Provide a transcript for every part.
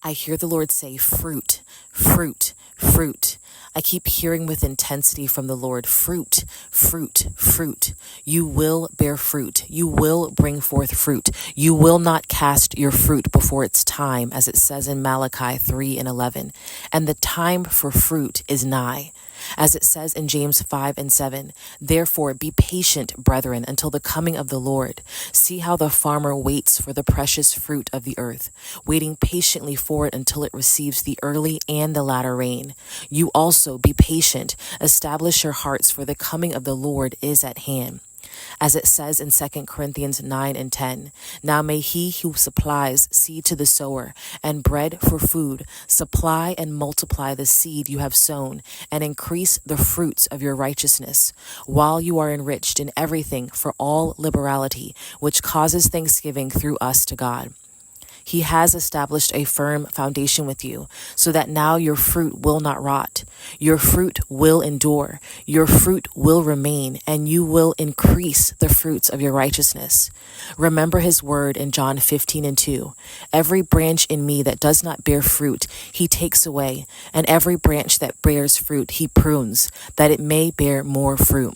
I hear the Lord say, fruit, fruit, fruit. I keep hearing with intensity from the Lord, fruit, fruit, fruit. You will bear fruit. You will bring forth fruit. You will not cast your fruit before its time, as it says in Malachi 3:11. And the time for fruit is nigh. As it says in James 5:7, therefore be patient, brethren, until the coming of the Lord. See how the farmer waits for the precious fruit of the earth, waiting patiently for it until it receives the early and the latter rain. You also be patient, establish your hearts, for the coming of the Lord is at hand. As it says in 2 Corinthians 9:10, now may he who supplies seed to the sower and bread for food supply and multiply the seed you have sown and increase the fruits of your righteousness, while you are enriched in everything for all liberality, which causes thanksgiving through us to God. He has established a firm foundation with you, so that now your fruit will not rot. Your fruit will endure. Your fruit will remain, and you will increase the fruits of your righteousness. Remember his word in John 15:2. Every branch in me that does not bear fruit, he takes away, and every branch that bears fruit, he prunes, that it may bear more fruit.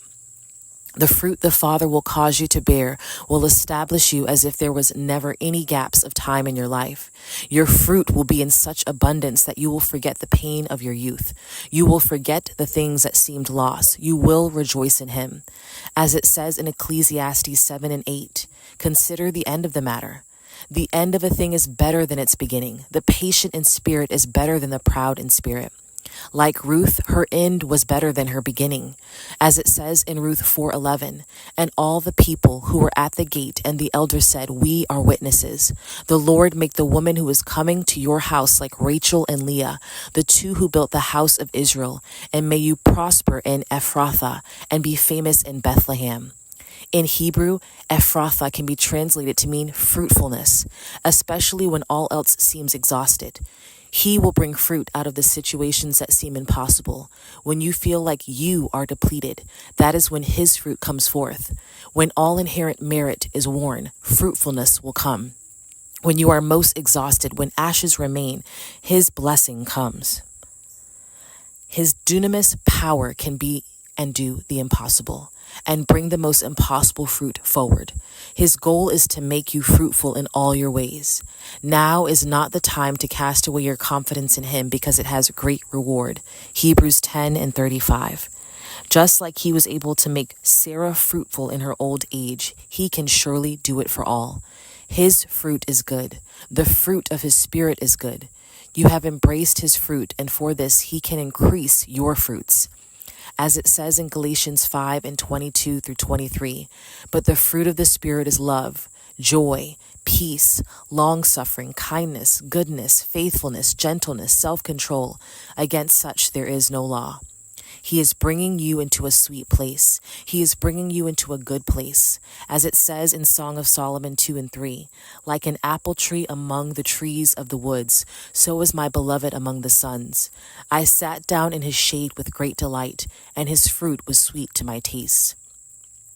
The fruit the Father will cause you to bear will establish you as if there was never any gaps of time in your life. Your fruit will be in such abundance that you will forget the pain of your youth. You will forget the things that seemed lost. You will rejoice in him. As it says in Ecclesiastes 7:8, consider the end of the matter. The end of a thing is better than its beginning. The patient in spirit is better than the proud in spirit. Like Ruth, her end was better than her beginning. As it says in Ruth 4:11, and all the people who were at the gate and the elders said, we are witnesses. The Lord make the woman who is coming to your house like Rachel and Leah, the two who built the house of Israel, and may you prosper in Ephrathah and be famous in Bethlehem. In Hebrew, Ephrathah can be translated to mean fruitfulness, especially when all else seems exhausted. He will bring fruit out of the situations that seem impossible. When you feel like you are depleted, that is when his fruit comes forth. When all inherent merit is worn, fruitfulness will come. When you are most exhausted, when ashes remain, his blessing comes. His dunamis power can be and do the impossible, and bring the most impossible fruit forward. His goal is to make you fruitful in all your ways. Now is not the time to cast away your confidence in him, because it has great reward. Hebrews 10:35. Just like he was able to make Sarah fruitful in her old age, he can surely do it for all. His fruit is good. The fruit of his spirit is good. You have embraced his fruit, and for this he can increase your fruits. As it says in Galatians 5:22-23, but the fruit of the Spirit is love, joy, peace, long-suffering, kindness, goodness, faithfulness, gentleness, self-control. Against such there is no law. He is bringing you into a sweet place. He is bringing you into a good place. As it says in Song of Solomon 2:3, like an apple tree among the trees of the woods, so is my beloved among the sons. I sat down in his shade with great delight, and his fruit was sweet to my taste.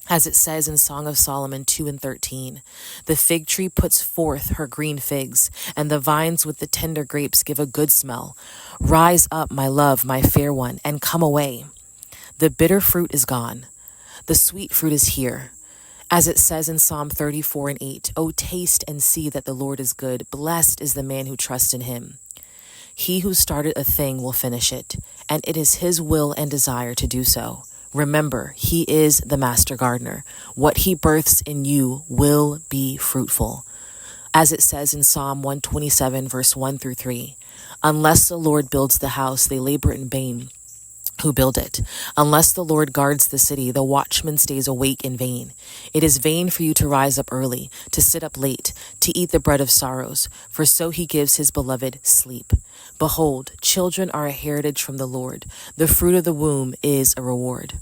As it says in Song of Solomon 2:13, the fig tree puts forth her green figs, and the vines with the tender grapes give a good smell. Rise up, my love, my fair one, and come away. The bitter fruit is gone. The sweet fruit is here. As it says in Psalm 34:8, O taste and see that the Lord is good. Blessed is the man who trusts in him. He who started a thing will finish it, and it is his will and desire to do so. Remember, he is the master gardener. What he births in you will be fruitful. As it says in Psalm 127:1-3, unless the Lord builds the house, they labor in vain who build it. Unless the Lord guards the city, the watchman stays awake in vain. It is vain for you to rise up early, to sit up late, to eat the bread of sorrows, for so he gives his beloved sleep. Behold, children are a heritage from the Lord. The fruit of the womb is a reward.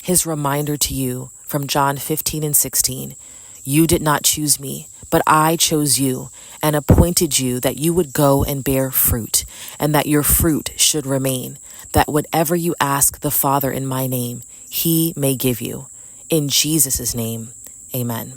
His reminder to you from John 15:16, you did not choose me, but I chose you and appointed you that you would go and bear fruit, and that your fruit should remain, that whatever you ask the Father in my name, he may give you. In Jesus' name, amen.